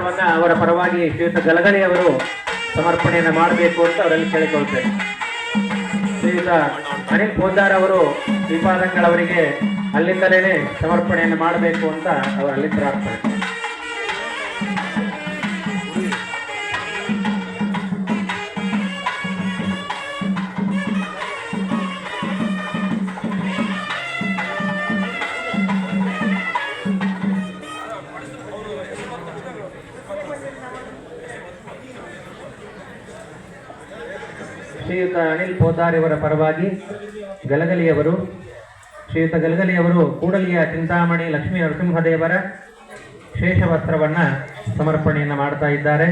ವಸ್ತ್ರವನ್ನ ಅವರ ಪರವಾಗಿ ಶ್ರೀಯುತ ಗಲಗಲಿ ಅವರು ಸಮರ್ಪಣೆಯನ್ನು ಮಾಡಬೇಕು ಅಂತ ಅವರಲ್ಲಿ ಕೇಳಿಕೊಳ್ತೇನೆ. ಶ್ರೀಯುತ ಅನಿಲ್ ಪೋದ್ದಾರ್ ಅವರು ಶ್ರೀಪಾದಂಗಳವರಿಗೆ ಅಲ್ಲಿಂದಲೇ ಸಮರ್ಪಣೆಯನ್ನು ಮಾಡಬೇಕು ಅಂತ ಅವರಲ್ಲಿ ಪ್ರಾರ್ಥನೆ. ಶ್ರೀಯುತ ಅನಿಲ್ ಪೋದ್ದಾರ್ ಇವರ ಪರವಾಗಿ ಗಲಗಲಿಯವರು ಶ್ರೀಯುತ ಗಲಗಲಿಯವರು ಕೂಡಲಿಯ ಚಿಂತಾಮಣಿ ಲಕ್ಷ್ಮೀ ನರಸಿಂಹದೇವರ ಶೇಷವಸ್ತ್ರವನ್ನು ಸಮರ್ಪಣೆಯನ್ನು ಮಾಡ್ತಾ ಇದ್ದಾರೆ.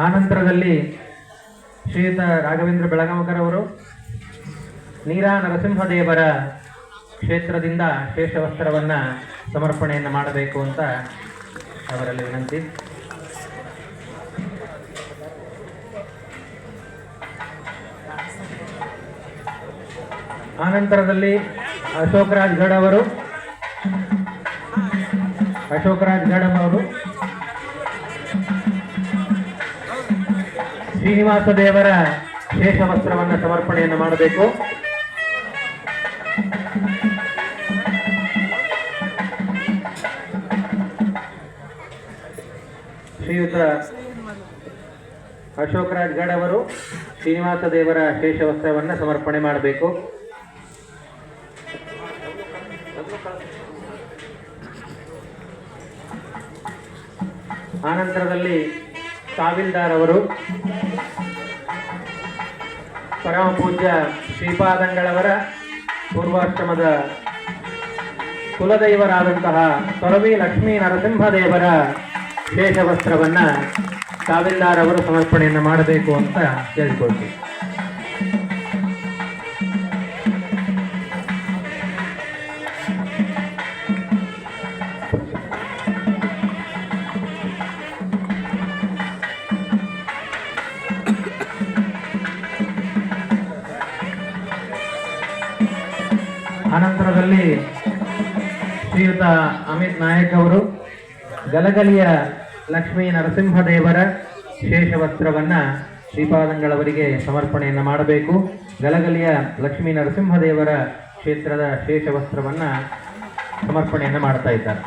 ಆನಂತರದಲ್ಲಿ ಶ್ರೀಯುತ ರಾಘವೇಂದ್ರ ಬೆಳಗಾಂಕರ್ ಅವರು ನೀರಾ ನರಸಿಂಹದೇವರ ಕ್ಷೇತ್ರದಿಂದ ಶೇಷವಸ್ತ್ರವನ್ನು ಸಮರ್ಪಣೆಯನ್ನು ಮಾಡಬೇಕು ಅಂತ ಅವರಲ್ಲಿ ವಿನಂತಿ. ಆನಂತರದಲ್ಲಿ ಅಶೋಕ್ ರಾಜ್ ಗಢ ಅವರು ಶ್ರೀನಿವಾಸ ದೇವರ ಶೇಷವಸ್ತ್ರವನ್ನು ಸಮರ್ಪಣೆಯನ್ನು ಮಾಡಬೇಕು. ಶ್ರೀಯುತ ಅಶೋಕ್ ರಾಜ್ ಗಢ ಅವರು ಶ್ರೀನಿವಾಸ ದೇವರ ಶೇಷವಸ್ತ್ರವನ್ನು ಸಮರ್ಪಣೆ ಮಾಡಬೇಕು. ಆನಂತರದಲ್ಲಿ ತಾವಿಲ್ದಾರ್ ಅವರು ಪರಮ ಪೂಜ್ಯ ಶ್ರೀಪಾದಂಗಳವರ ಪೂರ್ವಾಶ್ರಮದ ಕುಲದೈವರಾದಂತಹ ತೊರವಿ ಲಕ್ಷ್ಮೀ ನರಸಿಂಹದೇವರ ಶೇಷವಸ್ತ್ರವನ್ನು ತಾವಿಲ್ದಾರ್ ಅವರು ಸಮರ್ಪಣೆಯನ್ನು ಮಾಡಬೇಕು ಅಂತ ಕೇಳಿಕೊಳ್ತೀವಿ. ಅನಂತರದಲ್ಲಿ ಶ್ರೀಯುತ ಅಮಿತ್ ನಾಯಕ್ ಅವರು ಗಲಗಲಿಯ ಲಕ್ಷ್ಮೀ ನರಸಿಂಹದೇವರ ಶೇಷವಸ್ತ್ರವನ್ನು ಶ್ರೀಪಾದಂಗಳವರಿಗೆ ಸಮರ್ಪಣೆಯನ್ನು ಮಾಡಬೇಕು. ಗಲಗಲಿಯ ಲಕ್ಷ್ಮೀ ನರಸಿಂಹದೇವರ ಕ್ಷೇತ್ರದ ಶೇಷವಸ್ತ್ರವನ್ನು ಸಮರ್ಪಣೆಯನ್ನು ಮಾಡ್ತಾ ಇದ್ದಾರೆ.